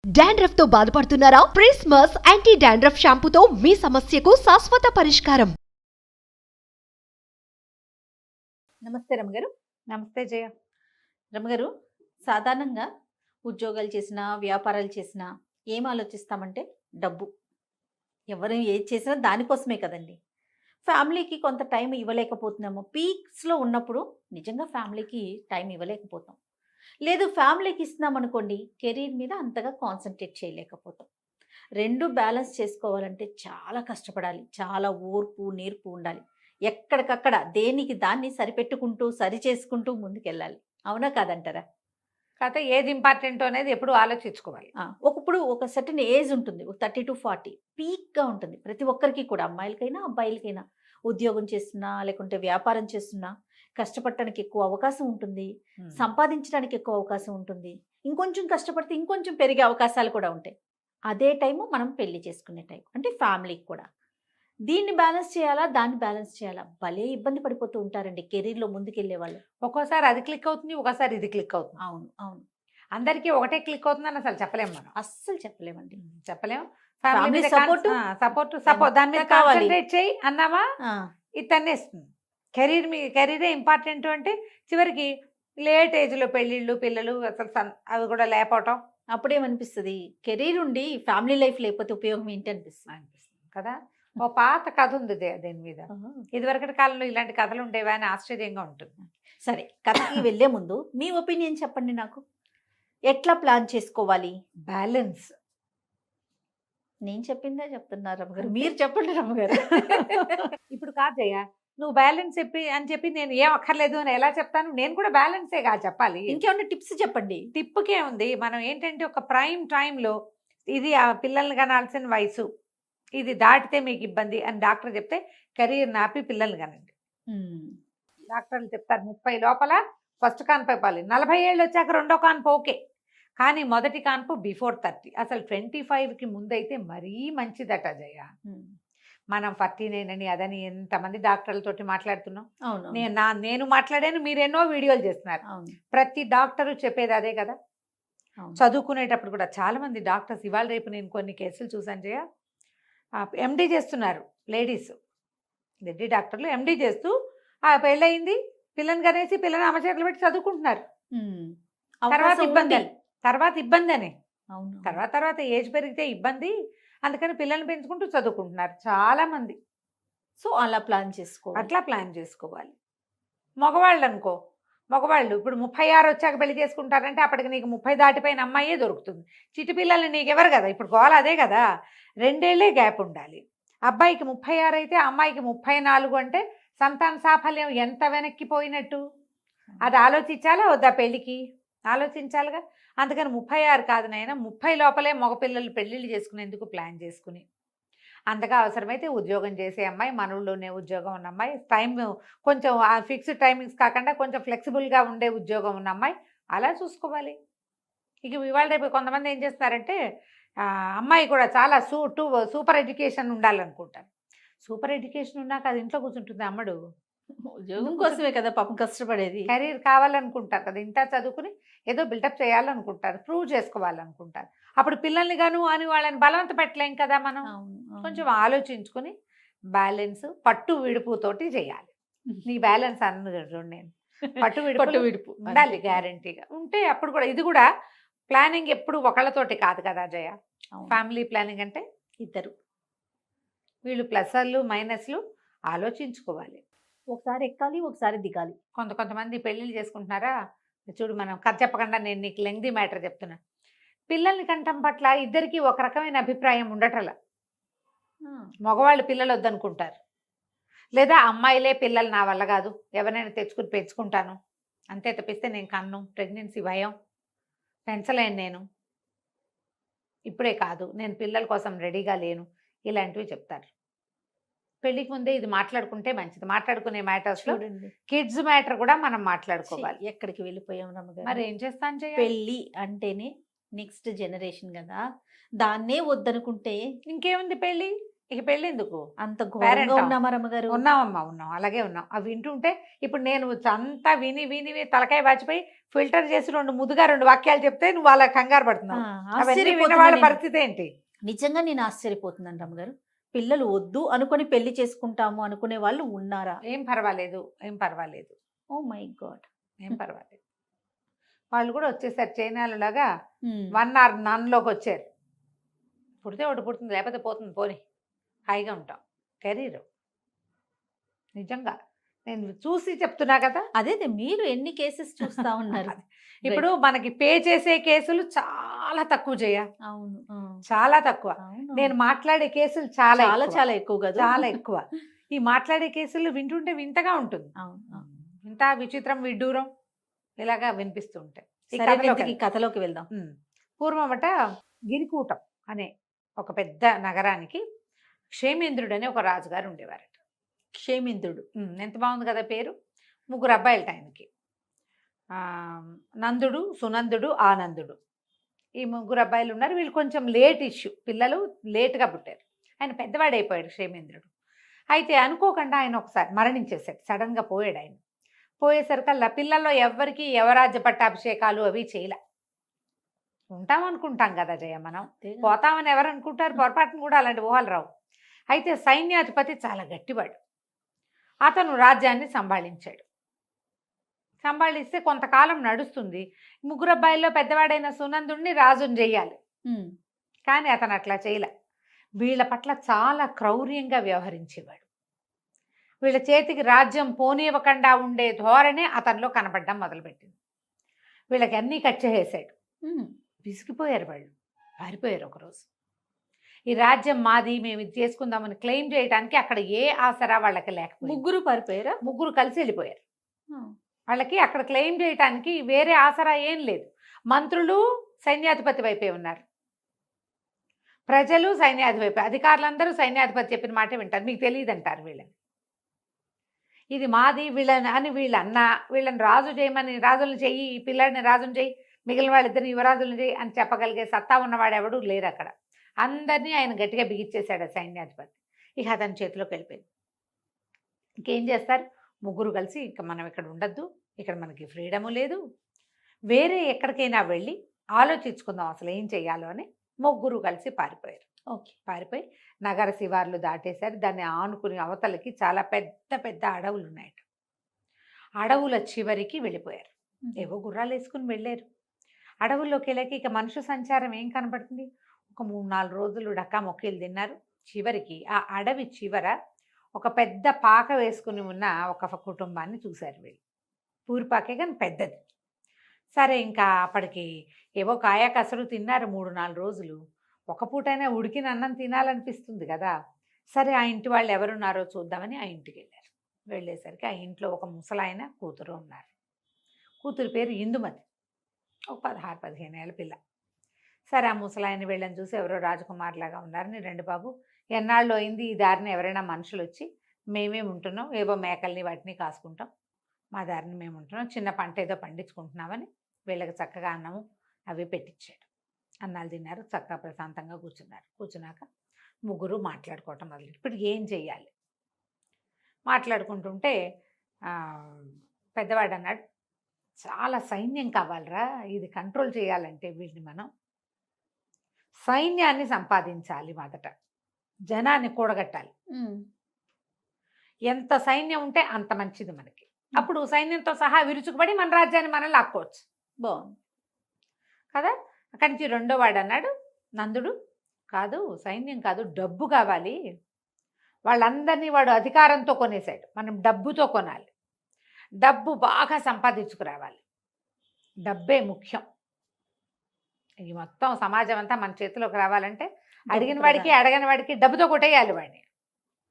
Dandruff తో బాధపడుతున్నారా? ప్రిస్మస్ anti dandruff షాంపూతో మీ సమస్యకు శాశ్వత పరిష్కారం. నమస్తే రమగారు. నమస్తే జయ. రమగారు, సాధారణంగా ఉద్యోగాలు చేసినా వ్యాపారాలు చేసినా ఏం ఆలోచిస్తామంటే డబ్బు. ఎవరు ఏది చేసినా దానికోసమే కదండి. ఫ్యామిలీకి కొంత టైం ఇవ్వలేకపోతున్నాము. పీక్స్లో ఉన్నప్పుడు నిజంగా ఫ్యామిలీకి టైం ఇవ్వలేకపోతాం. లేదు, ఫ్యామిలీకి ఇస్తున్నాం అనుకోండి, కెరీర్ మీద అంతగా కాన్సన్ట్రేట్ చేయలేకపోతాం. రెండు బ్యాలెన్స్ చేసుకోవాలంటే చాలా కష్టపడాలి, చాలా ఓర్పు నేర్పు ఉండాలి. ఎక్కడికక్కడ దేనికి దాన్ని సరిపెట్టుకుంటూ సరి చేసుకుంటూ ముందుకెళ్ళాలి. అవునా కాదంటారా? కాకపోతే ఏది ఇంపార్టెంట్ అనేది ఎప్పుడు ఆలోచించుకోవాలి. ఒకప్పుడు ఒక సర్టన్ ఏజ్ ఉంటుంది, 30 to 40 పీక్గా ఉంటుంది ప్రతి ఒక్కరికి కూడా, అమ్మాయిలకైనా అబ్బాయిలకైనా. ఉద్యోగం చేస్తున్నా లేకుంటే వ్యాపారం చేస్తున్నా కష్టపడటానికి ఎక్కువ అవకాశం ఉంటుంది, సంపాదించడానికి ఎక్కువ అవకాశం ఉంటుంది. ఇంకొంచెం కష్టపడితే ఇంకొంచెం పెరిగే అవకాశాలు కూడా ఉంటాయి. అదే టైము మనం పెళ్లి చేసుకునే టైం, అంటే ఫ్యామిలీకి కూడా. దీన్ని బ్యాలెన్స్ చేయాలా, దాన్ని బ్యాలెన్స్ చేయాలా, భలే ఇబ్బంది పడిపోతూ ఉంటారండి కెరీర్లో ముందుకెళ్లే వాళ్ళు. ఒక్కోసారి అది క్లిక్ అవుతుంది, ఒకసారి ఇది క్లిక్ అవుతుంది. అవును అవును, అందరికీ ఒకటే క్లిక్ అవుతుందని అసలు చెప్పలేము మనం. అస్సలు చెప్పలేమండి. చెప్పలేము. Family సపోర్ట్ దాని మీద కావాలి. కాన్సన్ట్రేట్ చేయి అన్నామా ఇది తన్నేస్తుంది. కెరీరే ఇంపార్టెంట్ అంటే చివరికి లేట్ ఏజ్లో పెళ్ళిళ్ళు పిల్లలు అసలు అవి కూడా లేకపోవటం అప్పుడేమనిపిస్తుంది, కెరీర్ ఉండి ఫ్యామిలీ లైఫ్ లేకపోతే ఉపయోగం ఏంటి అనిపిస్తుంది కదా. ఓ పాత కథ ఉంది దీని మీద. ఇదివరకటి కాలంలో ఇలాంటి కథలు ఉండేవా అని ఆశ్చర్యంగా ఉంటుంది. సరే, కథకి వెళ్లే ముందు మీ ఒపీనియన్ చెప్పండి నాకు. ఎట్లా ప్లాన్ చేసుకోవాలి? బ్యాలెన్స్. నేను చెప్పిందే చెప్తున్నారు రమ్మగారు, మీరు చెప్పండి రమ్మగారు. ఇప్పుడు కాదయ్యా, నువ్వు బ్యాలెన్స్ చెప్పి నేను ఏం అక్కర్లేదు అని ఎలా చెప్తాను? నేను కూడా బ్యాలెన్సే కాదు చెప్పాలి. ఇంకేమన్నా టిప్స్ చెప్పండి. టిప్పుకే ఉంది. మనం ఏంటంటే ఒక ప్రైమ్ టైంలో ఇది ఆ పిల్లల్ని కనాల్సిన వయసు, ఇది దాటితే మీకు ఇబ్బంది అని డాక్టర్ చెప్తే కెరీర్ నాపి పిల్లల్ని కనండి. డాక్టర్లు చెప్తారు 30 లోపల ఫస్ట్ కాన్పు ఇవ్వాలి, 40 ఏళ్ళు వచ్చాక రెండో కాన్పు ఓకే, కానీ మొదటి కాన్పు బిఫోర్ 30. అసలు 25కి ముందైతే మరీ మంచిదట జయ. మనం 49 అని అదని ఎంతమంది డాక్టర్లతోటి మాట్లాడుతున్నాం. నేను మాట్లాడాను, మీరు ఎన్నో వీడియోలు చేస్తున్నారు. ప్రతి డాక్టరు చెప్పేది అదే కదా. చదువుకునేటప్పుడు కూడా చాలా మంది డాక్టర్స్, ఇవాళ రేపు నేను కొన్ని కేసులు చూసాను జయ, ఎండి చేస్తున్నారు లేడీస్, లేడీ డాక్టర్లు ఎండి చేస్తూ పెళ్ళయింది, పిల్లని కనేసి పిల్లని అమ్మ చేతులు పెట్టి చదువుకుంటున్నారు. తర్వాత ఇబ్బంది అని తర్వాత ఏజ్ పెరిగితే ఇబ్బంది, అందుకని పిల్లల్ని పెంచుకుంటూ చదువుకుంటున్నారు చాలా మంది. సో అట్లా ప్లాన్ చేసుకోవాలి. మగవాళ్ళు అనుకో, మగవాళ్ళు ఇప్పుడు 36 వచ్చాక పెళ్లి చేసుకుంటారంటే అప్పటికి నీకు 30 దాటిపోయిన అమ్మాయే దొరుకుతుంది. చిట్టి పిల్లల్ని నీకెవరు కదా, ఇప్పుడు గోల అదే కదా. 2 ఏళ్లే గ్యాప్ ఉండాలి. అబ్బాయికి 36 అయితే అమ్మాయికి 34 అంటే సంతాన సాఫల్యం ఎంత వెనక్కిపోయినట్టు. అది ఆలోచించాలా వద్దా? పెళ్ళికి ఆలోచించాలిగా. అందుకని 36 కాదు నాయన, 30 లోపలే మగపిల్లలు పెళ్ళిళ్ళు చేసుకునేందుకు ప్లాన్ చేసుకుని, అంతగా అవసరమైతే ఉద్యోగం చేసే అమ్మాయి, మన ఊళ్ళోనే ఉద్యోగం ఉన్న అమ్మాయి, టైం కొంచెం ఫిక్స్డ్ టైమింగ్స్ కాకుండా కొంచెం ఫ్లెక్సిబుల్గా ఉండే ఉద్యోగం ఉన్న అమ్మాయి, అలా చూసుకోవాలి. ఇక ఇవాళ రేపు కొంతమంది ఏం చేస్తారంటే అమ్మాయి కూడా చాలా సూపర్ ఎడ్యుకేషన్ ఉండాలనుకుంటారు. సూపర్ ఎడ్యుకేషన్ ఉన్నాక అది ఇంట్లో కూర్చుంటుంది అమ్మడు. ఉద్యోగం కోసమే కదా పాపం కష్టపడేది. కెరీర్ కావాలనుకుంటారు కదా, ఇంత చదువుకుని ఏదో బిల్డప్ చేయాలనుకుంటారు, ప్రూవ్ చేసుకోవాలనుకుంటారు. అప్పుడు పిల్లల్ని గాను అని వాళ్ళని బలవంత పెట్టలేం కదా మనం. కొంచెం ఆలోచించుకొని బ్యాలెన్స్ పట్టు విడుపుతోటి చేయాలి. నీ బ్యాలెన్స్ అన్నది నేను పట్టు విడుపు ఉండాలి గ్యారంటీగా ఉంటే. అప్పుడు కూడా ఇది కూడా ప్లానింగ్ ఎప్పుడు ఒకళ్ళతోటి కాదు కదా జయ. ఫ్యామిలీ ప్లానింగ్ అంటే ఇద్దరు, వీళ్ళు ప్లస్లు మైనస్లు ఆలోచించుకోవాలి. ఒకసారి ఎక్కాలి, ఒకసారి దిగాలి. కొంతమంది పెళ్ళిళ్ళు చేసుకుంటున్నారా చూడు, మనం కథ చెప్పకుండా నేను నీకు లెంగ్దీ మ్యాటర్ చెప్తున్నా. పిల్లల్ని కంటం పట్ల ఇద్దరికి ఒక రకమైన అభిప్రాయం ఉండటంలా. మగవాళ్ళు పిల్లలు వద్దనుకుంటారు, లేదా అమ్మాయిలే పిల్లలు నా వల్ల కాదు, ఎవరైనా తెచ్చుకుని పెంచుకుంటాను అంతే తప్పిస్తే నేను కన్ను, ప్రెగ్నెన్సీ భయం, పెంచలేను, నేను ఇప్పుడే కాదు, నేను పిల్లల కోసం రెడీగా లేను, ఇలాంటివి చెప్తారు. పెళ్లికి ముందే ఇది మాట్లాడుకుంటే మంచిది. మాట్లాడుకునే మ్యాటర్స్ లో కిడ్స్ మ్యాటర్ కూడా మనం మాట్లాడుకోవాలి. ఎక్కడికి వెళ్ళిపోయాం రమ్మగారు. మరి ఏం చేస్తాను జయ? పెళ్ళి అంటేనే నెక్స్ట్ జనరేషన్ కదా, దాన్నే వద్దనుకుంటే ఇంకేముంది? పెళ్ళి ఇక పెళ్ళెందుకు? అంత Parent ఘోరంగా ఆ? ఉన్నామా రమ్మగారు? ఉన్నామమ్మా, ఉన్నాం, అలాగే ఉన్నాం. అవి వింటుంటే ఇప్పుడు నేను అంతా విని విని విని తలకాయ వాచిపోయి ఫిల్టర్ చేసి 2 వాక్యాలు చెప్తే నువ్వు అలా కంగారు ఆ, పడుతున్నావు. అవన్నీ విన్న ఆశ్చర్యపోతున్నా వాళ్ళ నేను. పరిస్థితి ఏంటి? నిజంగా నేను ఆశ్చర్యపోతున్నాను రమ్మగారు. పిల్లలు వద్దు అనుకొని పెళ్లి చేసుకుంటాము అనుకునే వాళ్ళు ఉన్నారా? ఏం పర్వాలేదు, ఏం పర్వాలేదు, ఓ మై గాడ్. ఏం పర్వాలేదు. వాళ్ళు కూడా వచ్చేసారు చైనాలలాగా 1 or నన్లోకి వచ్చారు. పుడితే ఒకటి పుడుతుంది, లేకపోతే పోతుంది, పోని హాయిగా ఉంటాం. కెరీర్ నిజంగా నేను చూసి చెప్తున్నా కదా. అదే మీరు ఎన్ని కేసెస్ చూస్తా ఉన్నారు? ఇప్పుడు మనకి పే చేసే కేసులు చాలా తక్కువ చేయ, అవును, చాలా తక్కువ. అవును. నేను మాట్లాడే కేసులు చాలా చాలా ఎక్కువ. చాలా ఎక్కువ కదా. చాలా ఎక్కువ. ఈ మాట్లాడే కేసులు వింటుంటే వింతగా ఉంటుంది. అవును, అవును. ఇంత విచిత్రం విడ్డూరం ఇలాగా వినిపిస్తూ ఉంటాయి. ఈ సరే, కథలోకి ఇంతకీ కథలోకి వెళ్దాం. పూర్వమట గిరికూటం అనే ఒక పెద్ద నగరానికి క్షేమేంద్రుడు అనే ఒక రాజుగారు ఉండేవారట. క్షేమేంద్రుడు. ఎంత బాగుంది కదా పేరు. 3 అబ్బాయిలట ఆయనకి. నందుడు, సునందుడు, ఆనందుడు. ఈ 3 అబ్బాయిలు ఉన్నారు. వీళ్ళు కొంచెం లేట్ ఇష్యూ, పిల్లలు లేట్గా పుట్టారు. ఆయన పెద్దవాడైపోయాడు క్షేమేంద్రుడు. అయితే అనుకోకుండా ఆయన ఒకసారి మరణించేశాడు. సడన్గా పోయాడు ఆయన. పోయేసరికల్లా పిల్లల్లో ఎవ్వరికి యవరాజ్య పట్టాభిషేకాలు అవి చేయలే. ఉంటాం అనుకుంటాం కదా జయ, మనం పోతామని ఎవరు అనుకుంటారు? పొరపాటును కూడా అలాంటి ఊహలు రావు. అయితే సైన్యాధిపతి చాలా గట్టివాడు. అతను రాజ్యాన్ని సంభాళించాడు. సంభాళిస్తే కొంతకాలం నడుస్తుంది. 3 అబ్బాయిల్లో పెద్దవాడైన సునందుడిని రాజుని చెయ్యాలి. కానీ అతను అట్లా చేయలే. వీళ్ళ పట్ల చాలా క్రౌర్యంగా వ్యవహరించేవాడు. వీళ్ళ చేతికి రాజ్యం పోనివ్వకుండా ఉండే ధోరణి అతనిలో కనపడడం మొదలుపెట్టింది. వీళ్ళకి అన్నీ కట్ చేసేసాడు. విసిగిపోయారు వాళ్ళు, పారిపోయారు. ఒకరోజు ఈ రాజ్యం మాది, మేము ఇది చేసుకుందామని క్లెయిమ్ చేయడానికి అక్కడ ఏ ఆసరా వాళ్ళకి లేకపోయింది. 3 పారిపోయారా? 3 కలిసి వెళ్ళిపోయారు. వాళ్ళకి అక్కడ క్లెయిమ్ చేయడానికి వేరే ఆసరా ఏం లేదు. మంత్రులు సైన్యాధిపతి వైపే ఉన్నారు, ప్రజలు సైన్యాధిపతి, అధికారులందరూ సైన్యాధిపతి చెప్పిన మాట వింటారు. మీకు తెలియదు అంటారు వీళ్ళని. ఇది మాది వీళ్ళని అని వీళ్ళన్నా, వీళ్ళని రాజు చేయమని రాజులను చెయ్యి, ఈ పిల్లాడిని రాజుని చెయ్యి, మిగిలిన వాళ్ళిద్దరిని యువరాజులను చెయ్యి అని చెప్పగలిగే సత్తా ఉన్నవాడు ఎవడు లేరు అక్కడ. అందరినీ ఆయన గట్టిగా బిగించేశాడు సైన్యాధిపతి. ఇక అతని చేతిలోకి వెళ్ళిపోయింది. ఇంకేం చేస్తారు? 3 కలిసి ఇక మనం ఇక్కడ ఉండద్దు, ఇక్కడ మనకి ఫ్రీడము లేదు, వేరే ఎక్కడికైనా వెళ్ళి ఆలోచించుకుందాం అసలు ఏం చెయ్యాలో అని 3 కలిసి పారిపోయారు. ఓకే. పారిపోయి నగర శివార్లు దాటేశారు. దాన్ని ఆనుకుని అవతలకి చాలా పెద్ద పెద్ద అడవులు ఉన్నాయట. అడవుల చివరికి వెళ్ళిపోయారు. ఏవో గుర్రాలు వేసుకుని వెళ్ళారు. అడవుల్లోకి వెళ్ళాక ఇక మనుషు సంచారం ఏం కనపడుతుంది? ఒక 3-4 రోజులు డక్కా మొక్కలు తిన్నారు. చివరికి ఆ అడవి చివర ఒక పెద్ద పాక వేసుకుని ఉన్న ఒక కుటుంబాన్ని చూశారు వీళ్ళు. పూరిపాకే కానీ పెద్దది. సరే, ఇంకా అప్పటికి ఏవో కాయ కసరు తిన్నారు 3-4 రోజులు. ఒక పూటైనా ఉడికిన అన్నం తినాలనిపిస్తుంది కదా. సరే, ఆ ఇంటి వాళ్ళు ఎవరున్నారో చూద్దామని ఆ ఇంటికి వెళ్ళారు. వెళ్ళేసరికి ఆ ఇంట్లో ఒక ముసలాయన కూతురు ఉన్నారు. కూతురు పేరు ఇందుమతి, ఒక 16-15 ఏళ్ళ పిల్ల. సరే, ఆ ముసలాయన వీళ్ళని చూసి ఎవరో రాజకుమార్లాగా ఉన్నారని, రండి బాబు, ఎన్నాళ్ళు అయింది ఈ దారిని ఎవరైనా మనుషులు వచ్చి, మేమేమి ఉంటున్నాం, ఏవో మేకల్ని వాటిని కాసుకుంటాం, మా దారిని మేము ఉంటున్నాం, చిన్న పంట ఏదో పండించుకుంటున్నామని వీళ్ళకి చక్కగా అన్నము అవి పెట్టించాడు. అన్నాలు తిన్నారు, చక్కగా ప్రశాంతంగా కూర్చున్నారు. కూర్చున్నాక 3 మాట్లాడుకోవటం మొదలు. ఇప్పుడు ఏం చెయ్యాలి మాట్లాడుకుంటుంటే పెద్దవాడు అన్నాడు, చాలా సైన్యం కావాలరా, ఇది కంట్రోల్ చేయాలంటే వీటిని మనం సైన్యాన్ని సంపాదించాలి, మొదట జనాన్ని కూడగట్టాలి. ఎంత సైన్యం ఉంటే అంత మంచిది మనకి. అప్పుడు సైన్యంతో సహా విరుచుకుపడి మన రాజ్యాన్ని మనం లాక్కోవచ్చు. బాగుంది కదా. అక్కడి నుంచి 2వ వాడు అన్నాడు, నందుడు, కాదు సైన్యం కాదు, డబ్బు కావాలి. వాళ్ళందరినీ వాడు అధికారంతో కొనేశాడు, మనం డబ్బుతో కొనాలి, డబ్బు బాగా సంపాదించుకురావాలి, డబ్బే ముఖ్యం. ఈ మొత్తం సమాజం అంతా మన చేతిలోకి రావాలంటే అడిగిన వాడికి అడగని వాడికి డబ్బుతో కొట్టేయాలి వాడిని.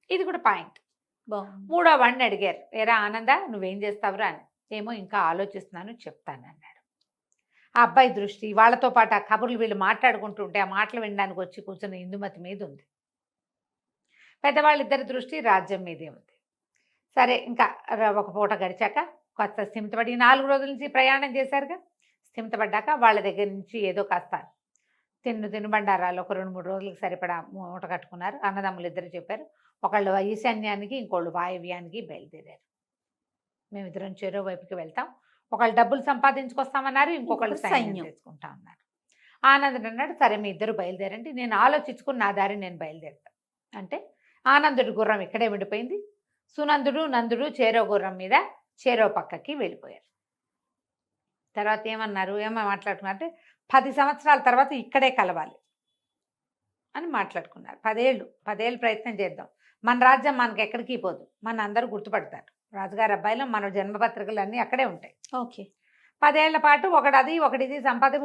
ఇది కూడా పాయింట్. 3వ వాడిని అడిగారు, ఏరా ఆనంద, నువ్వేం చేస్తావురా అని. ఏమో ఇంకా ఆలోచిస్తున్నాను, చెప్తాను అన్నాడు. ఆ అబ్బాయి దృష్టి వాళ్ళతో పాటు ఆ కబుర్లు వీళ్ళు మాట్లాడుకుంటుంటే ఆ మాటలు వినడానికి వచ్చి కూర్చున్న ఇందుమతి మీద ఉంది. పెద్దవాళ్ళిద్దరి దృష్టి రాజ్యం మీదే ఉంది. సరే, ఇంకా ఒక పూట గడిచాక కొత్త స్థిమితపడి 4 రోజుల నుంచి ప్రయాణం చేశారుగా, స్థిమితపడ్డాక వాళ్ళ దగ్గర నుంచి ఏదో కాస్త తినుబండారాలు ఒక 2-3 రోజులకు సరిపడా మూట కట్టుకున్నారు. అన్నదమ్ములు ఇద్దరు చెప్పారు. ఒకళ్ళు ఈశాన్యానికి, ఇంకోళ్ళు వాయవ్యానికి బయలుదేరారు. మేమిద్దరం చెరో వైపుకి వెళ్తాం. ఒకళ్ళు డబ్బులు సంపాదించుకొస్తామన్నారు, ఇంకొకళ్ళు ఇంకొకరు సైన్యం సైన్యం. తెచ్చుకుంటా అన్నారు. ఆనందుడు అన్నాడు, సరే మీ ఇద్దరు బయలుదేరండి, నేను ఆలోచించుకుని నా దారి నేను బయలుదేరుతాను అంటే ఆనందుడి గుర్రం ఇక్కడే ఉండిపోయింది. సునందుడు నందుడు చేరో గుర్రం మీద చేరో పక్కకి వెళ్ళిపోయారు. తర్వాత ఏమో మాట్లాడుకున్నారంటే 10 సంవత్సరాల తర్వాత ఇక్కడే కలవాలి అని మాట్లాడుకున్నారు. 10 ఏళ్ళు ప్రయత్నం చేద్దాం, మన రాజ్యం మనకి ఎక్కడికి పోదు, మన అందరూ గుర్తుపడతారు, రాజుగారి అబ్బాయిలో మన జన్మపత్రికలు అన్నీ అక్కడే ఉంటాయి. ఓకే. 10 ఏళ్ల పాటు ఒకటిది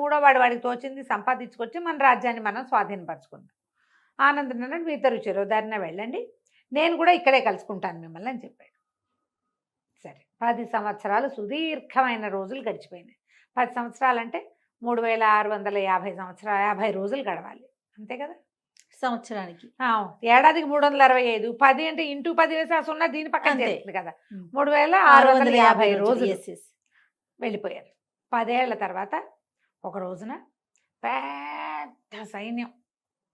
మూడో వాడికి తోచింది సంపాదించుకొచ్చి మన రాజ్యాన్ని మనం స్వాధీనపరచుకున్నాం. ఆనందం అన్నాడు, మీ ఇద్దరు చెరోదారిన వెళ్ళండి, నేను కూడా ఇక్కడే కలుసుకుంటాను మిమ్మల్ని అని చెప్పాడు. సరే 10 సంవత్సరాలు సుదీర్ఘమైన రోజులు గడిచిపోయినాయి. 10 సంవత్సరాలు అంటే 3650 రోజులు గడవాలి, అంతే కదా సంవత్సరానికి. ఏడాదికి 365, 10 అంటే ఇంటూ 10 వేసి ఆ సున్నా దీని పక్కన అంతే. చేస్తుంది కదా. 3650 రోజులు Yes, yes. వెళ్ళిపోయారు. 10 ఏళ్ల తర్వాత ఒక రోజున పెద్ద సైన్యం,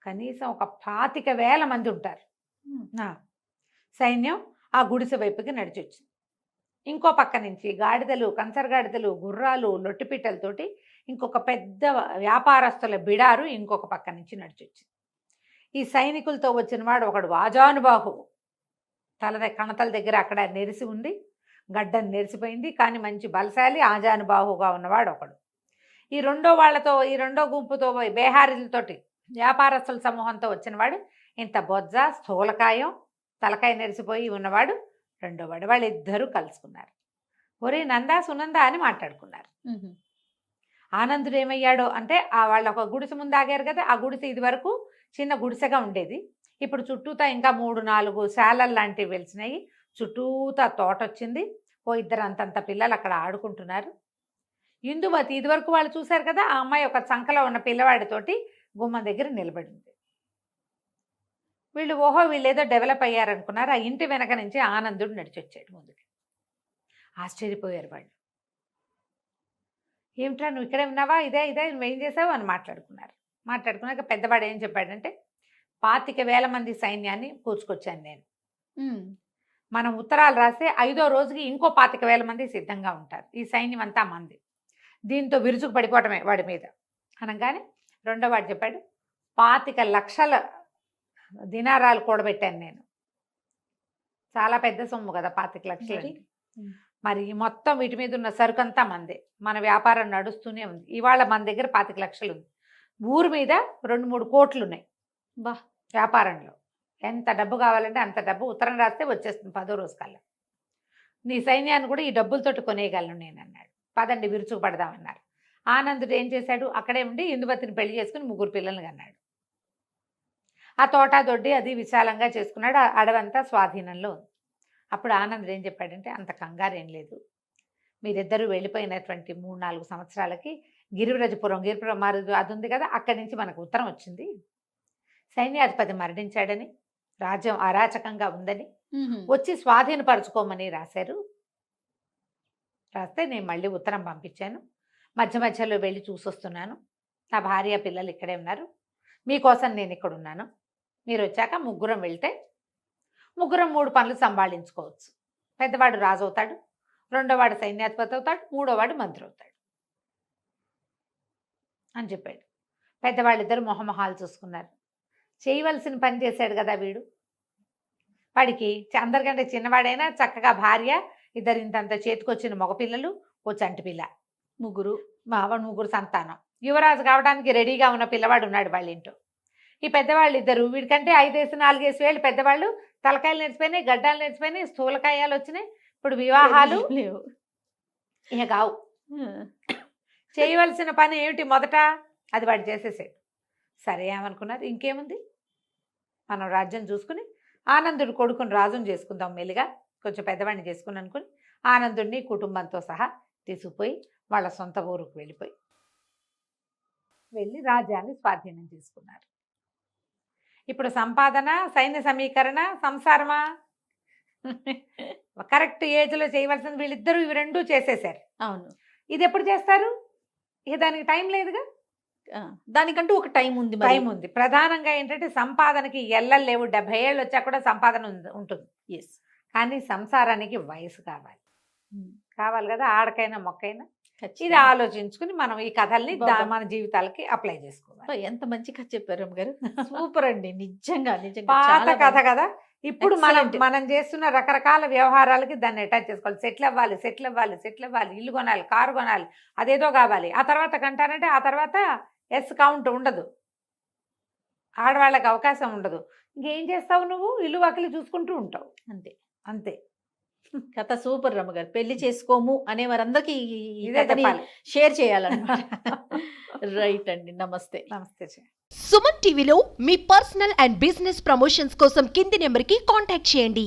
కనీసం ఒక 25,000 మంది ఉంటారు. సైన్యం ఆ గుడిసె వైపుకి నడిచొచ్చింది. ఇంకో పక్క నుంచి గాడిదలు, కంచరగాడిదలు, గుర్రాలు, లొట్టిపిట్టలతోటి ఇంకొక పెద్ద వ్యాపారస్తుల బిడారు ఇంకొక పక్క నుంచి నడిచొచ్చింది. ఈ సైనికులతో వచ్చిన వాడు ఒకడు వాజానుబాహు, కణతల దగ్గర అక్కడ నెరిసి ఉంది, గడ్డను నెరిసిపోయింది, కానీ మంచి బలశాలి ఆజానుబాహుగా ఉన్నవాడు ఒకడు. ఈ రెండో గుంపుతో బేహారీలతోటి వ్యాపారస్తుల సమూహంతో వచ్చినవాడు ఇంత బొజ్జ, స్థూలకాయం, తలకాయ నెరిసిపోయి ఉన్నవాడు రెండోవాడు. వాళ్ళిద్దరూ కలుసుకున్నారు. ఒరే నందా సునంద అని మాట్లాడుకున్నారు. ఆనందుడు ఏమయ్యాడో అంటే వాళ్ళ ఒక గుడిసె ముందు ఆగారు కదా, ఆ గుడిసె ఇది వరకు చిన్న గుడిసెగా ఉండేది. ఇప్పుడు చుట్టూతా ఇంకా 3-4 శాలలు లాంటివి వెలిసినాయి, చుట్టూతా తోట వచ్చింది, ఇద్దరు అంతంత పిల్లలు అక్కడ ఆడుకుంటున్నారు. ఇందుమతి ఇదివరకు వాళ్ళు చూశారు కదా, ఆ అమ్మాయి ఒక చంకలో ఉన్న పిల్లవాడితోటి గుమ్మం దగ్గర నిలబడింది. వీళ్ళు ఏదో డెవలప్ అయ్యారనుకున్నారు. ఆ ఇంటి వెనక నుంచి ఆనందుడు నడిచొచ్చాడు ముందుకి. ఆశ్చర్యపోయారు వాళ్ళు. ఏమిట్రా నువ్వు ఇక్కడే ఉన్నావా, ఇదే నువ్వేం చేసావు అని మాట్లాడుకున్నాక పెద్దవాడు ఏం చెప్పాడంటే 25,000 మంది సైన్యాన్ని కూర్చుకొచ్చాను నేను. మనం ఉత్తరాలు రాస్తే 5వ రోజుకి ఇంకో 25,000 మంది సిద్ధంగా ఉంటారు, ఈ సైన్యం అంతా మంది, దీంతో విరుచుకు పడిపోవటమే వాడి మీద అనగానే రెండో వాడు చెప్పాడు 25 లక్షల దినారాలు కూడబెట్టాను నేను. చాలా పెద్ద సొమ్ము కదా 25 లక్షలు. మరి మొత్తం వీటి మీద ఉన్న సరుకంతా మందే, మన వ్యాపారం నడుస్తూనే ఉంది. ఇవాళ మన దగ్గర 25 లక్షలు ఉంది, ఊరు మీద 2-3 కోట్లు ఉన్నాయి వ్యాపారంలో. ఎంత డబ్బు కావాలంటే అంత డబ్బు ఉత్తరం రాస్తే వచ్చేస్తుంది 10వ రోజు కల్లా. నీ సైన్యాన్ని కూడా ఈ డబ్బులతోటి కొనేయగలను నేను అన్నాడు. పదండి విరుచుకు పడదామన్నారు. ఆనందుడు ఏం చేశాడు, అక్కడే ఉండి ఇందుమతిని పెళ్లి చేసుకుని 3 పిల్లల్ని కన్నాడు. ఆ తోట దొడ్డి అది విశాలంగా చేసుకున్నాడు, అడవంతా స్వాధీనంలో ఉంది. అప్పుడు ఆనందుడు ఏం చెప్పాడంటే, అంత కంగారు ఏం లేదు, మీరిద్దరూ వెళ్ళిపోయినటువంటి 3-4 సంవత్సరాలకి గిరిపురం అది ఉంది కదా, అక్కడి నుంచి మనకు ఉత్తరం వచ్చింది, సైన్యాధిపతి మరణించాడని, రాజ్యం అరాచకంగా ఉందని, వచ్చి స్వాధీనపరచుకోమని రాశారు. రాస్తే నేను మళ్ళీ ఉత్తరం పంపించాను, మధ్యలో వెళ్ళి చూసొస్తున్నాను, నా భార్య పిల్లలు ఇక్కడే ఉన్నారు, మీకోసం నేను ఇక్కడ ఉన్నాను, మీరు వచ్చాక 3 వెళ్తే 3 పనులు సంభాళించుకోవచ్చు. పెద్దవాడు రాజు అవుతాడు, రెండోవాడు సైన్యాధిపతి అవుతాడు, 3వ మంత్రి అవుతాడు అని చెప్పాడు. పెద్దవాళ్ళిద్దరు మొహమొహాలు చూసుకున్నారు. చేయవలసిన పని చేశాడు కదా వీడు, వాడికి అందరికంటే చిన్నవాడైనా చక్కగా భార్య, ఇద్దరు ఇంతంత చేతికొచ్చిన మగపిల్లలు, ఓ చంటి పిల్ల, 3 సంతానం, యువరాజు కావడానికి రెడీగా ఉన్న పిల్లవాడు ఉన్నాడు వాళ్ళ ఇంట్లో. ఈ పెద్దవాళ్ళు ఇద్దరు, వీడికంటే 5-4 వేలు పెద్దవాళ్ళు, తలకాయలు నేర్చిపోయినాయి, గడ్డాలు నేర్చిపోయినాయి, స్థూలకాయాలు వచ్చినాయి, ఇప్పుడు వివాహాలు లేవు, ఇక కావు. చేయవలసిన పని ఏమిటి మొదట, అది వాడు చేసేసాడు. సరే ఏమనుకున్నారు, ఇంకేముంది, మనం రాజ్యం చూసుకుని ఆనందుడు కొడుకుని రాజుని చేసుకుందాం, మెల్లిగా కొంచెం పెద్దవాడిని చేసుకుని అనుకుని ఆనందుడిని కుటుంబంతో సహా తీసుకుపోయి వాళ్ళ సొంత ఊరుకు వెళ్ళి రాజ్యాన్ని స్వాధీనం చేసుకున్నారు. ఇప్పుడు సంపాదన, సైన్య సమీకరణ, సంసారమా, కరెక్ట్ ఏజ్లో చేయవలసింది వీళ్ళిద్దరూ, ఇవి 2 చేసేసారు. అవును. ఇది ఎప్పుడు చేస్తారు, ఇక దానికి టైం లేదుగా. దానికంటూ ఒక టైం ఉంది మరి. టైం ఉంది. ప్రధానంగా ఏంటంటే సంపాదనకి ఎల్లలు లేవు. 70 ఏళ్ళు వచ్చాక కూడా సంపాదన ఉంటుంది. ఎస్. కానీ సంసారానికి వయసు కావాలి. కావాలి కదా, ఆడకైనా మొక్కైనా. ఇది ఖచ్చితంగా. ఆలోచించుకుని మనం ఈ కథల్ని బాబా. మన జీవితాలకి అప్లై చేసుకోవాలి. అబ్బా, ఎంత మంచి కథ చెప్పారు రమ్మగారు. సూపర్ అండి, నిజంగా నిజంగా పాత చాలా కథ బాగుంది. కదా. ఇప్పుడు మనం Excellent. మనం చేస్తున్న రకరకాల వ్యవహారాలకి దాన్ని అటాచ్ చేసుకోవాలి. సెటిల్ అవ్వాలి, ఇల్లు కొనాలి, కారు కొనాలి, అదేదో కావాలి. ఆ తర్వాత కంటానంటే ఆ తర్వాత కౌంట్ ఉండదు, ఆడవాళ్ళకి అవకాశం ఉండదు. ఇంకేం చేస్తావు నువ్వు? ఇల్లు వాకిలి చూసుకుంటూ ఉంటావు అంతే. అంతే. కథ సూపర్ రమ్మగారు. పెళ్లి చేసుకోము అనే వారందరికీ ఈ ఇదే కథని చెప్పాలి. షేర్ చేయాలన్నమాట. రైట్ అండి, నమస్తే. నమస్తే. సుమన్ టీవీలో మీ పర్సనల్ అండ్ బిజినెస్ ప్రమోషన్స్ కోసం కింది నెంబర్కి కాంటాక్ట్ చేయండి.